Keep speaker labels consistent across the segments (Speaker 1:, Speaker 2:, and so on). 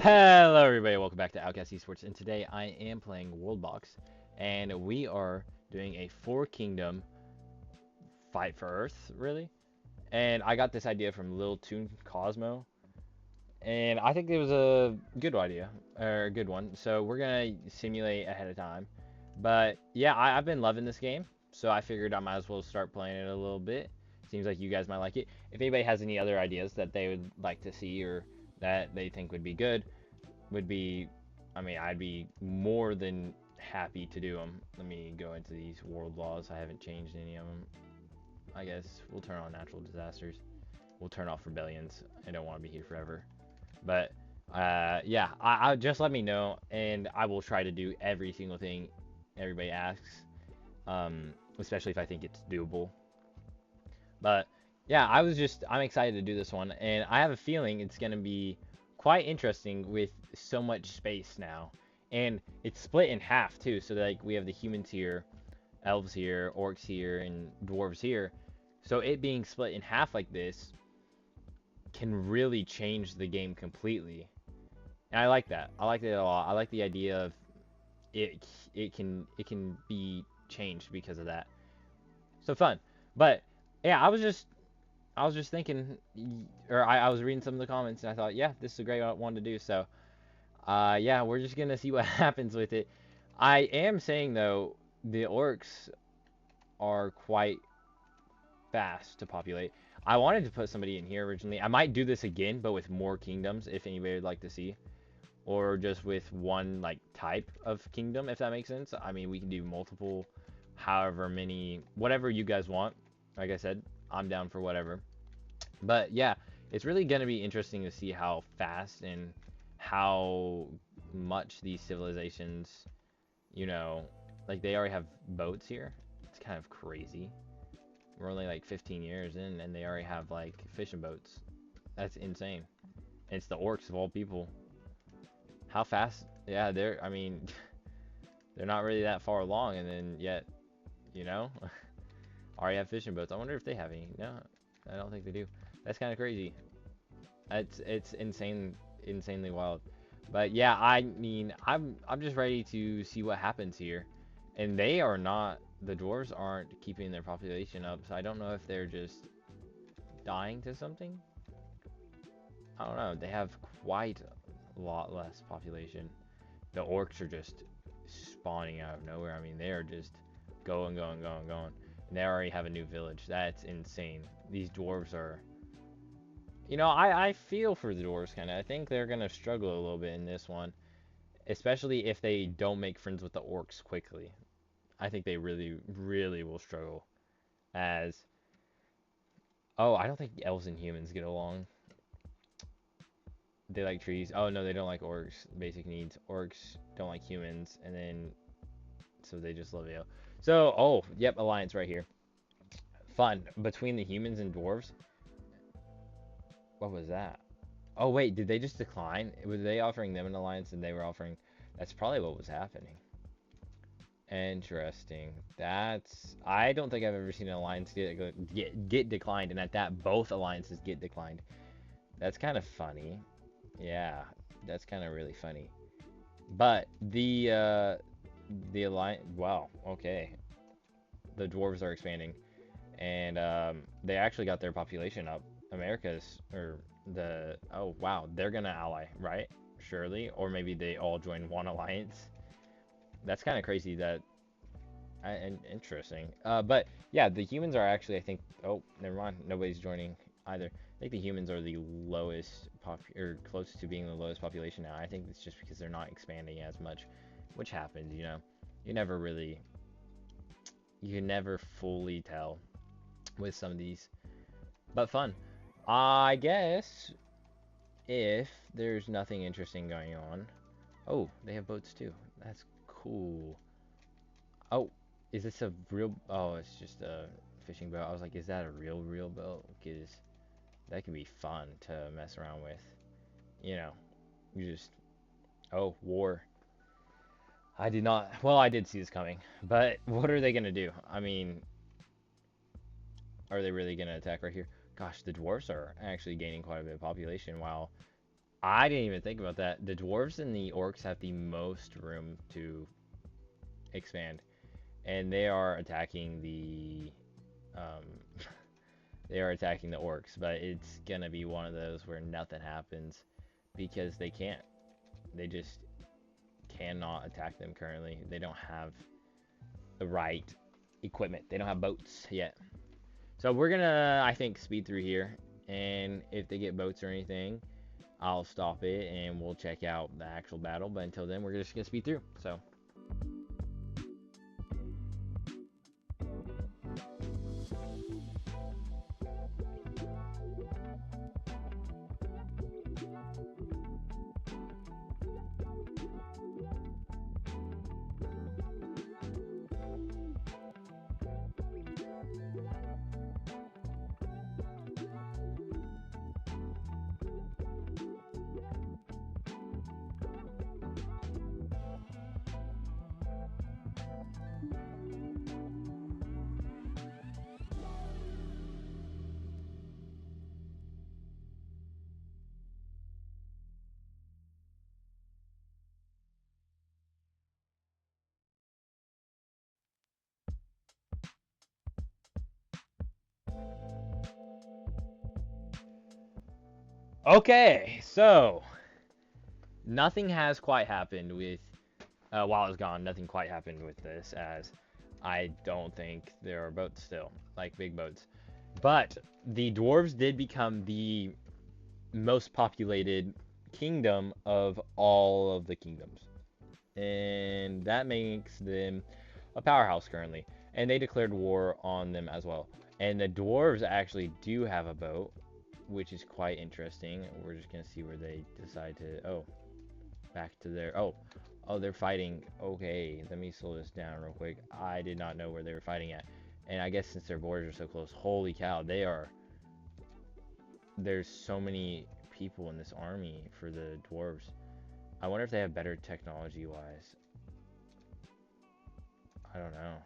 Speaker 1: Hello everybody, welcome back to Outcast Esports, and today I am playing Worldbox, and we are doing a Four Kingdom Fight for Earth, really? And I got this idea from Lil Toon Cosmo, and I think it was a good idea, or a good one, so we're gonna simulate ahead of time. But yeah, I've been loving this game, so I figured I might as well start playing it a little bit. Seems like you guys might like it. If anybody has any other ideas that they would like to see or that they think would be good, would be, I mean, I'd be more than happy to do them. Let me go into these world laws. I haven't changed any of them. I guess we'll turn on natural disasters. We'll turn off rebellions. I don't want to be here forever. But yeah, I just let me know, and I will try to do every single thing everybody asks, especially if I think it's doable. But yeah, I'm excited to do this one, and I have a feeling it's gonna be quite interesting with so much space now, and it's split in half too. So like we have the humans here, elves here, orcs here, and dwarves here. So it being split in half like this can really change the game completely, and I like that. I like that a lot. I like the idea of it can be changed because of that. So fun, but yeah, I was just thinking, or I was reading some of the comments, and I thought, yeah, this is a great one to do. So, yeah, we're just gonna see what happens with it. I am saying though, the orcs are quite fast to populate. I wanted to put somebody in here originally. I might do this again, but with more kingdoms, if anybody would like to see, or just with one like type of kingdom, if that makes sense. I mean, we can do multiple, however many, whatever you guys want. Like I said, I'm down for whatever. But yeah, it's really going to be interesting to see how fast and how much these civilizations, you know, like they already have boats here. It's kind of crazy. We're only like 15 years in and they already have like fishing boats. That's insane. And it's the orcs of all people. How fast? Yeah, I mean, they're not really that far along and then yet, you know, already have fishing boats. I wonder if they have any. No, I don't think they do. That's kind of crazy. It's insane, insanely wild. But yeah, I mean, I'm just ready to see what happens here. And they are not, the dwarves aren't keeping their population up, so I don't know if they're just dying to something. I don't know. They have quite a lot less population. The orcs are just spawning out of nowhere. I mean, they are just going, going, going, going. And they already have a new village. That's insane. These dwarves are, I feel for the dwarves kind of. I think they're going to struggle a little bit in this one, especially if they don't make friends with the orcs quickly. I think they really, really will struggle. As, oh, I don't think elves and humans get along. They like trees. Oh, no, they don't like orcs. Basic needs. Orcs don't like humans. And then, so they just love you. So, oh, yep, alliance right here. Fun. Between the humans and dwarves. What was that? Oh, wait, did they just decline? Was they offering them an alliance and they were offering. That's probably what was happening. Interesting. I don't think I've ever seen an alliance get declined, and at that both alliances get declined. That's kind of funny. Yeah, that's kind of really funny. But the alliance. Wow. Okay. The dwarves are expanding, and they actually got their population up. America's or the oh wow, they're gonna ally, right? Surely, or maybe they all join one alliance. That's kind of crazy that and interesting. But yeah, the humans are actually, I think. Oh, never mind. Nobody's joining either. I think the humans are the lowest or close to being the lowest population now. I think it's just because they're not expanding as much, which happens. You never really, you can never fully tell with some of these. But fun. I guess if there's nothing interesting going on. Oh, they have boats too. That's cool. Oh, is this a real? Oh, it's just a fishing boat. I was like, is that a real boat? Because that can be fun to mess around with. You know, you just. Oh, war. I did not. Well, I did see this coming. But what are they gonna do? I mean, are they really gonna attack right here? Gosh, the dwarfs are actually gaining quite a bit of population while I didn't even think about that. The dwarves and the orcs have the most room to expand, and they are attacking the um, they are attacking the orcs. But it's gonna be one of those where nothing happens because they can't. They just cannot attack them currently. They don't have the right equipment. They don't have boats yet. So we're gonna, I think, speed through here, and if they get boats or anything, I'll stop it and we'll check out the actual battle. But until then, we're just gonna speed through. So. Okay, so nothing has quite happened with while it's gone. Nothing quite happened with this, as I don't think there are boats still, like big boats. But the dwarves did become the most populated kingdom of all of the kingdoms, and that makes them a powerhouse currently. And they declared war on them as well. And the dwarves actually do have a boat, which is quite interesting. We're just gonna see where they decide to. Oh, back to their. Oh, they're fighting. Okay, let me slow this down real quick. I did not know where they were fighting at, and I guess since their borders are so close, holy cow, they are. There's so many people in this army for the dwarves. I wonder if they have better technology wise. I don't know.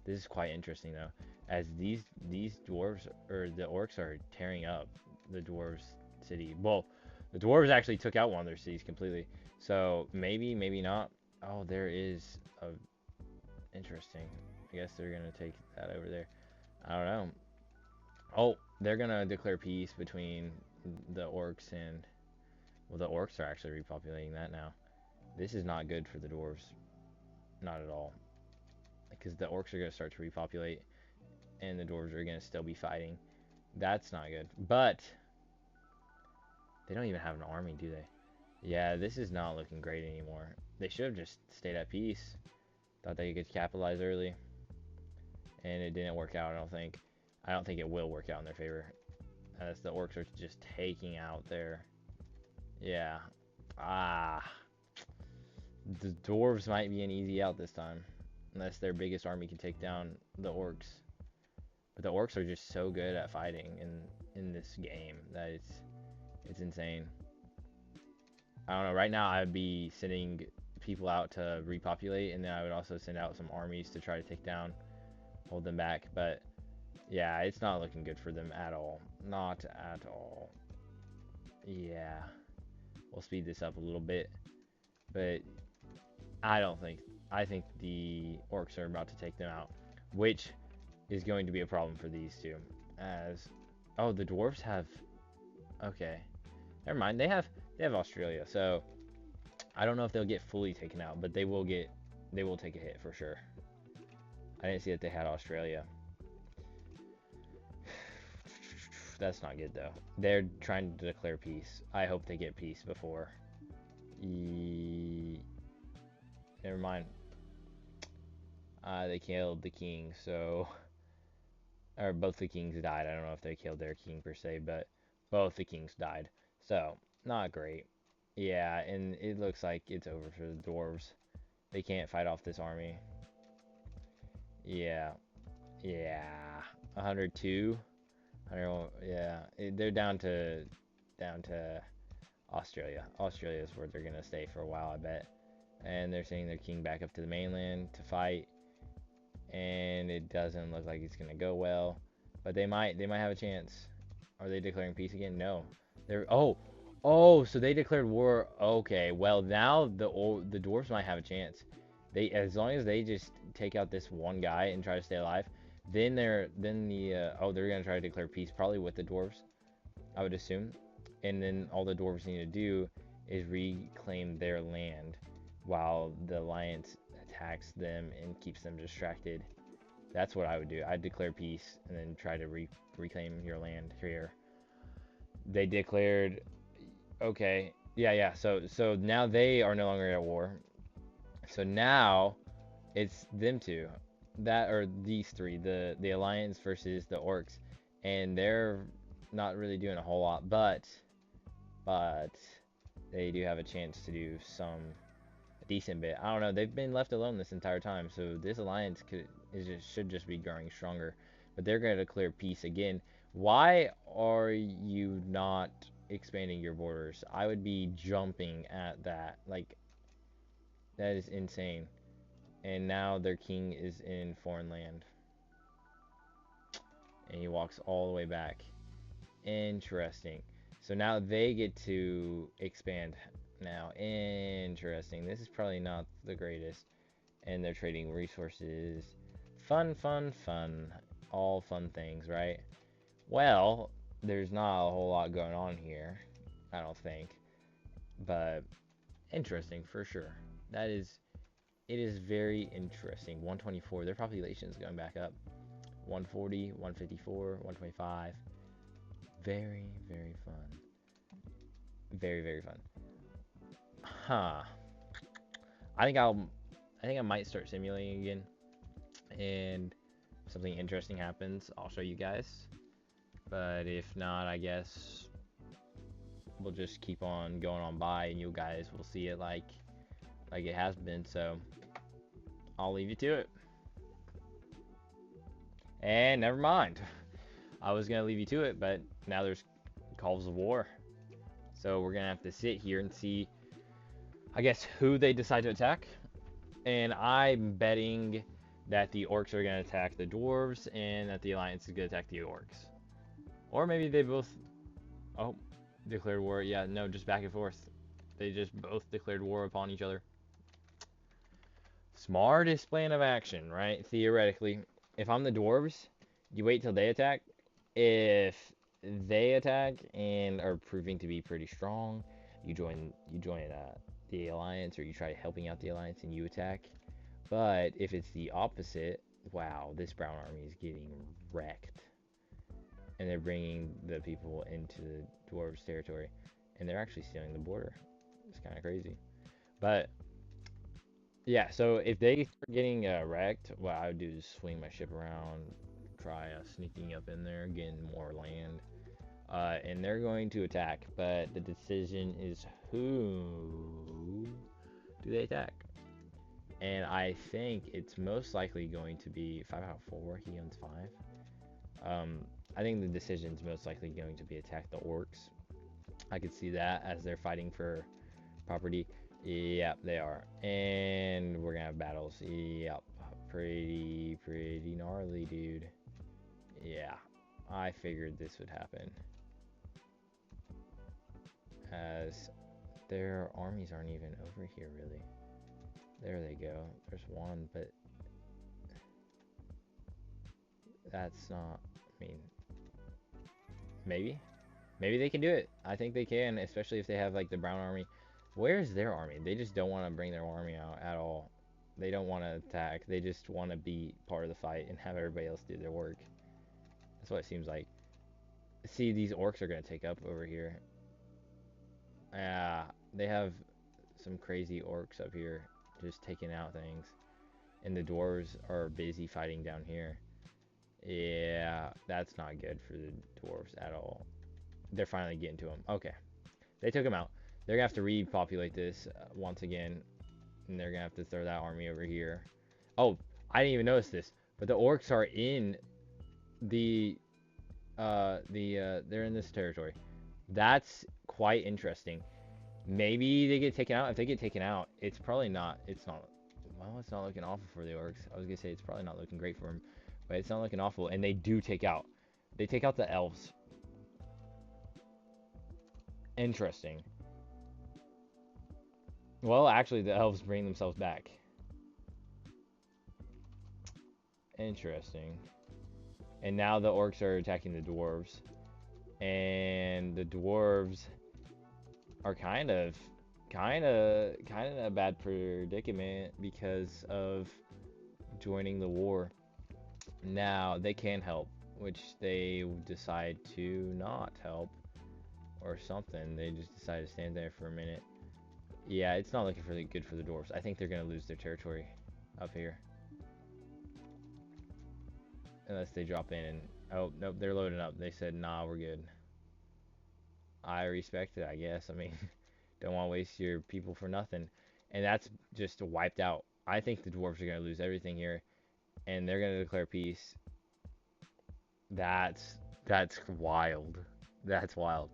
Speaker 1: This is quite interesting though, as these dwarves or the orcs are tearing up the dwarves city. Well, the dwarves actually took out one of their cities completely. So maybe, maybe not. Oh, there is a interesting. I guess they're gonna take that over there. I don't know. Oh, they're gonna declare peace between the orcs and well, the orcs are actually repopulating that now. This is not good for the dwarves, not at all, because the orcs are gonna start to repopulate and the dwarves are gonna still be fighting. That's not good. But they don't even have an army, do they? Yeah, this is not looking great anymore. They should have just stayed at peace. Thought they could capitalize early, and it didn't work out. I don't think. I don't think it will work out in their favor, as the orcs are just taking out their. Yeah. Ah. The dwarves might be an easy out this time, unless their biggest army can take down the orcs. But the orcs are just so good at fighting in this game that it's insane. I don't know. Right now, I'd be sending people out to repopulate, and then I would also send out some armies to try to take down, hold them back. But yeah, it's not looking good for them at all. Not at all. Yeah, we'll speed this up a little bit, but I don't think. I think the orcs are about to take them out, which is going to be a problem for these two. As oh, the dwarves have. Okay, never mind. They have Australia, so I don't know if they'll get fully taken out, but they will get. They will take a hit for sure. I didn't see that they had Australia. That's not good though. They're trying to declare peace. I hope they get peace before. Never mind. They killed the king, so or both the kings died. I don't know if they killed their king per se, but both the kings died. So not great. Yeah, and it looks like it's over for the dwarves. They can't fight off this army. Yeah, yeah. 102. 100, yeah, they're down to Australia. Australia is where they're gonna stay for a while, I bet. And they're sending their king back up to the mainland to fight, and it doesn't look like it's gonna go well. But they might have a chance. Are they declaring peace again? No. They're Oh, so they declared war. Okay, well now the dwarves might have a chance. They as long as they just take out this one guy and try to stay alive, then the oh they're gonna try to declare peace probably with the dwarves, I would assume, and then all the dwarves need to do is reclaim their land while the alliance attacks them and keeps them distracted. That's what I would do. I'd declare peace and then try to reclaim your land here. They declared. Okay. Yeah, yeah. So now they are no longer at war. So now it's them two. That or these three, the alliance versus the orcs. And they're not really doing a whole lot, but they do have a chance to do some a decent bit. I don't know. They've been left alone this entire time, so this alliance should just be growing stronger. But they're going to declare peace again. Why are you not expanding your borders? I would be jumping at that. Like that is insane. And now their king is in foreign land, and he walks all the way back. Interesting. So now they get to expand now. Interesting. This is probably not the greatest. And they're trading resources. Fun, fun, fun. All fun things, right? Well, there's not a whole lot going on here, I don't think. But interesting for sure. That is, it is very interesting. 124, their population is going back up. 140, 154, 125. Very, very fun. Very, very fun. Huh. I think I'll I think I might start simulating again. And if something interesting happens, I'll show you guys. But if not, I guess we'll just keep on going on by and you guys will see it like it has been. So I'll leave you to it. And never mind. I was gonna leave you to it, but now there's calls of war. So we're gonna have to sit here and see, I guess, who they decide to attack. And I'm betting that the orcs are gonna attack the dwarves and that the alliance is gonna attack the orcs. Or maybe they both, oh, declared war. Yeah, no, just back and forth. They just both declared war upon each other. Smartest plan of action, right? Theoretically, if I'm the dwarves, you wait till they attack. If they attack and are proving to be pretty strong, you join the alliance, or you try helping out the alliance and you attack. But if it's the opposite, wow, this brown army is getting wrecked, and they're bringing the people into the dwarves' territory, and they're actually stealing the border. It's kind of crazy, but yeah. So if they start getting wrecked, what I would do is swing my ship around, try sneaking up in there, getting more land, and they're going to attack. But the decision is who do they attack? And I think it's most likely going to be 5 out of 4. He owns 5. I think the decision's most likely going to be attack the orcs. I could see that as they're fighting for property. Yep, they are. And we're gonna have battles. Yep. Pretty gnarly, dude. Yeah. I figured this would happen. As their armies aren't even over here, really. There they go. There's one, but that's not, I mean, maybe. Maybe they can do it. I think they can, especially if they have like the brown army. Where's their army? They just don't want to bring their army out at all. They don't want to attack. They just want to be part of the fight and have everybody else do their work. That's what it seems like. See, these orcs are going to take up over here. Yeah, they have some crazy orcs up here just taking out things. And the dwarves are busy fighting down here. Yeah, that's not good for the dwarves at all. They're finally getting to him. Okay. They took him out. They're going to have to repopulate this once again. And they're going to have to throw that army over here. Oh, I didn't even notice this. But the orcs are in the... they're in this territory. That's quite interesting. Maybe they get taken out. If they get taken out, it's probably not... It's not... Well, it's not looking awful for the orcs. I was going to say it's probably not looking great for them. But it's not looking awful. And they do take out. They take out the elves. Interesting. Well, actually, the elves bring themselves back. Interesting. And now the orcs are attacking the dwarves. And the dwarves are kind of in a bad predicament because of joining the war. Now they can help, which they decide to not help or something. They just decide to stand there for a minute. Yeah, it's not looking really good for the dwarves. I think they're gonna lose their territory up here unless they drop in and oh nope, they're loading up. They said nah, we're good. I respect it, I guess. I mean, don't want to waste your people for nothing, and that's just wiped out. I think the dwarves are gonna lose everything here, and they're gonna declare peace. That's wild. That's wild.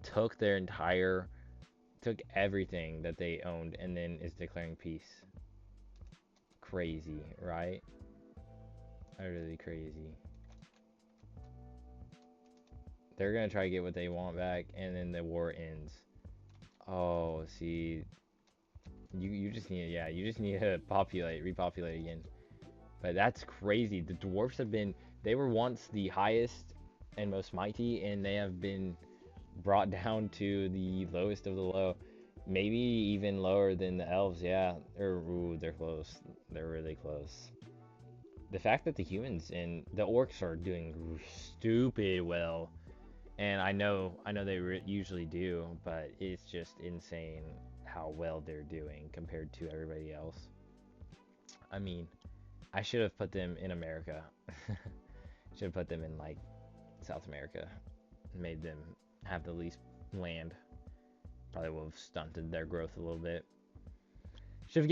Speaker 1: Took their entire, took everything that they owned, and then is declaring peace. Crazy, right? Utterly crazy. They're gonna try to get what they want back, and then the war ends. Oh, see, you just need, yeah, you just need to repopulate again. But that's crazy. The dwarfs have been, they were once the highest and most mighty, and they have been brought down to the lowest of the low. Maybe even lower than the elves, yeah. Ooh, they're close. They're really close. The fact that the humans and the orcs are doing stupid well, and I know they usually do, but it's just insane how well they're doing compared to everybody else. I mean, I should have put them in America. Should have put them in like South America, made them have the least land. Probably would have stunted their growth a little bit. I should have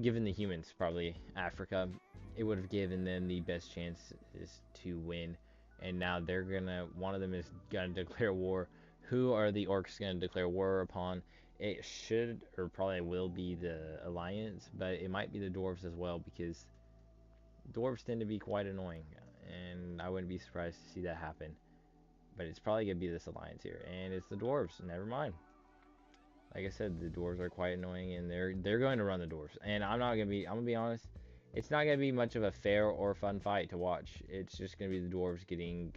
Speaker 1: given the humans probably Africa. It would have given them the best chances to win. And now they're gonna, one of them is gonna declare war. Who are the orcs gonna declare war upon? It should or probably will be the alliance, but it might be the dwarves as well because dwarves tend to be quite annoying, and I wouldn't be surprised to see that happen. But it's probably gonna be this alliance here, and it's the dwarves. Never mind. Like I said, the dwarves are quite annoying, and they're going to run the dwarves. And I'm gonna be honest, it's not gonna be much of a fair or fun fight to watch. It's just gonna be the dwarves getting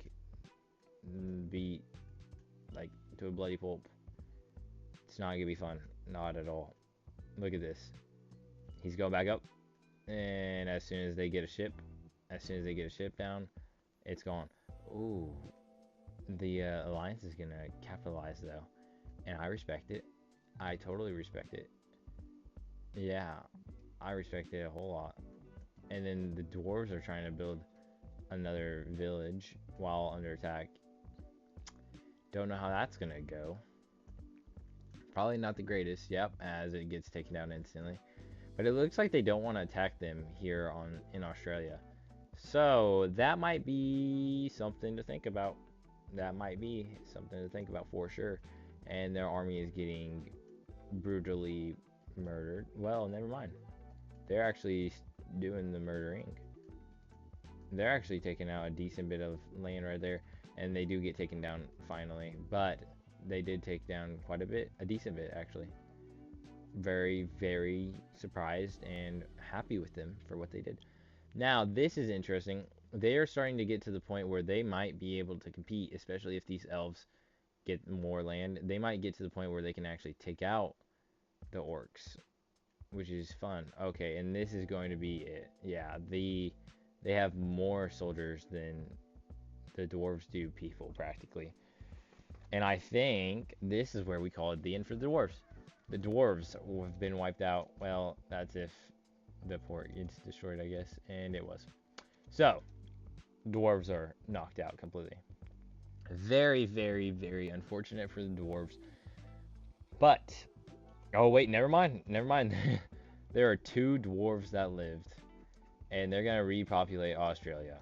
Speaker 1: beat like to a bloody pulp. It's not gonna be fun, not at all. Look at this. He's going back up, and as soon as they get a ship, down, it's gone. Ooh, the alliance is gonna capitalize though, and I respect it. I totally respect it. Yeah, I respect it a whole lot. And then the dwarves are trying to build another village while under attack. Don't know how that's gonna go. Probably not the greatest. Yep, as it gets taken down instantly. But it looks like they don't want to attack them here in Australia. So that might be something to think about. That might be something to think about for sure. And their army is getting brutally murdered. Well, never mind. They're actually doing the murdering. They're actually taking out a decent bit of land right there, and they do get taken down finally. But they did take down quite a bit, a decent bit actually. Very, very surprised and happy with them for what they did. Now, this is interesting. They are starting to get to the point where they might be able to compete, especially if these elves get more land. They might get to the point where they can actually take out the orcs, which is fun. Okay, and this is going to be it. Yeah, they have more soldiers than the dwarves do people practically. And I think this is where we call it the end for the dwarves. The dwarves have been wiped out. Well, that's if the port gets destroyed, I guess, and it was. So, dwarves are knocked out completely. Very, very, very unfortunate for the dwarves. But, oh wait, never mind, never mind. There are two dwarves that lived, and they're gonna repopulate Australia.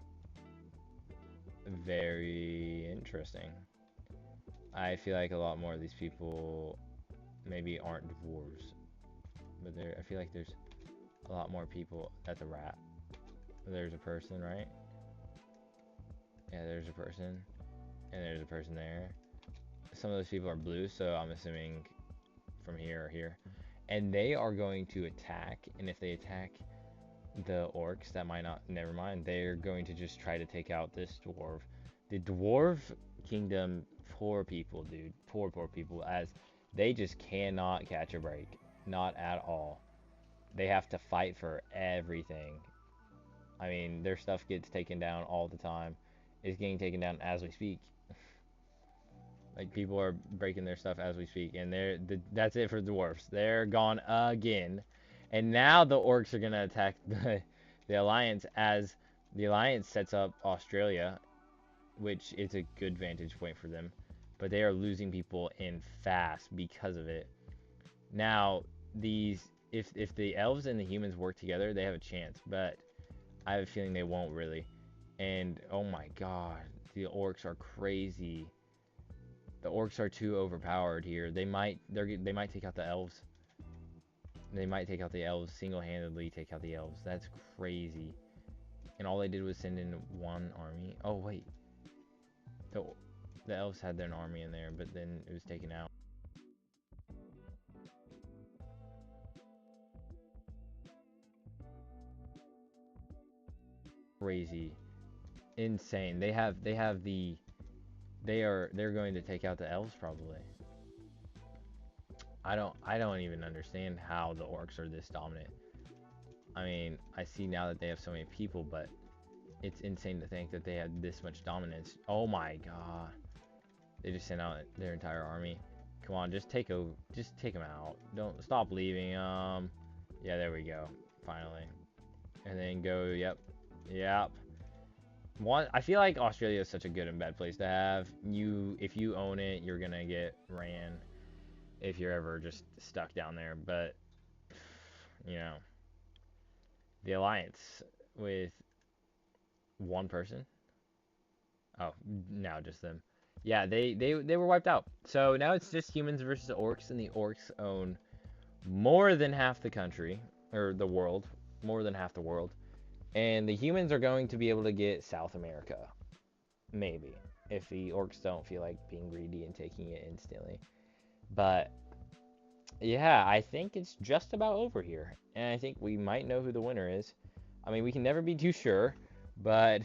Speaker 1: Very interesting. I feel like a lot more of these people maybe aren't dwarves, but I feel like there's a lot more people. That's a rat. There's a person, right? Yeah, there's a person, and there's a person there. some of those people are blue, so I'm assuming from here or here. And they are going to attack, and if they attack the orcs, that might not, never mind. They're going to just try to take out this dwarf. The dwarf kingdom, poor people, dude. Poor people, as they just cannot catch a break. Not at all. They have to fight for everything. I mean, their stuff gets taken down all the time. It's getting taken down as we speak. Like, people are breaking their stuff as we speak, and that's it for the dwarfs. They're gone again. And now the orcs are gonna attack the alliance, as the alliance sets up Australia, which is a good vantage point for them. But they are losing people in fast because of it. Now, if the elves and the humans work together, they have a chance, but I have a feeling they won't really. And oh my god, the orcs are crazy. The orcs are too overpowered here. They might take out the elves. They might take out the elves single-handedly. Take out the elves. That's crazy. And all they did was send in one army. Oh wait, the elves had their army in there, but then it was taken out. Crazy, insane. They're going to take out the elves probably. I don't even understand how the orcs are this dominant. I mean, I see now that they have so many people, but it's insane to think that they had this much dominance. Oh my god. They just sent out their entire army. Come on, just take them out. Don't stop leaving. Yeah, there we go. Finally. And then go, yep. I feel like Australia is such a good and bad place to have. If you own it, you're gonna get ran if you're ever just stuck down there. But you know, the alliance with one person. Oh, now just them. Yeah, they were wiped out. So now it's just humans versus orcs, and the orcs own more than half the country, or the world, more than half the world. And the humans are going to be able to get South America. Maybe. If the orcs don't feel like being greedy and taking it instantly. But, yeah, I think it's just about over here. And I think we might know who the winner is. I mean, we can never be too sure. But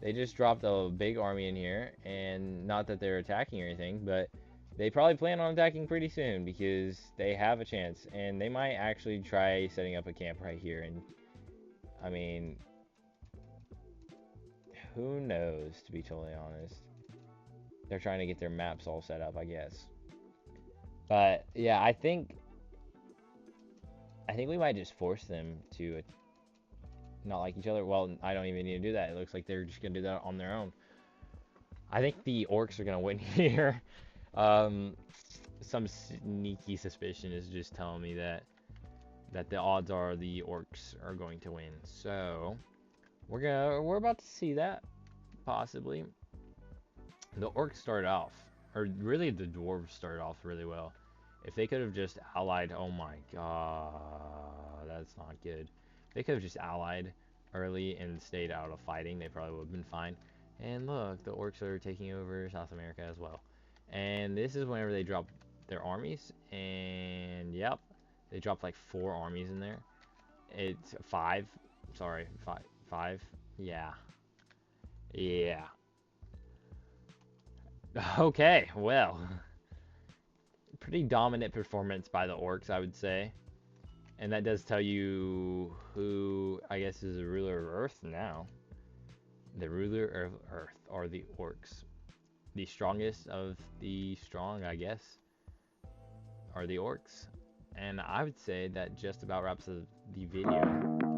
Speaker 1: they just dropped a big army in here. And not that they're attacking or anything, but they probably plan on attacking pretty soon. Because they have a chance. And they might actually try setting up a camp right here. And I mean, who knows, to be totally honest. They're trying to get their maps all set up, I guess. But yeah, I think we might just force them to not like each other. Well, I don't even need to do that. It looks like they're just gonna do that on their own. I think the orcs are gonna win here. Some sneaky suspicion is just telling me that the odds are the orcs are going to win. So we're about to see that, possibly. The orcs started off, or really the dwarves started off really well. If they could have just allied, oh my god, that's not good. If they could have just allied early and stayed out of fighting, they probably would have been fine. And look, the orcs are taking over South America as well. And this is whenever they drop their armies, and yep, they dropped like 4 armies in there. It's 5, sorry, 5, yeah. Okay, well, pretty dominant performance by the orcs, I would say. And that does tell you who, I guess, is the ruler of Earth now. The ruler of Earth are the orcs. The strongest of the strong, I guess, are the orcs. And I would say that just about wraps up the video.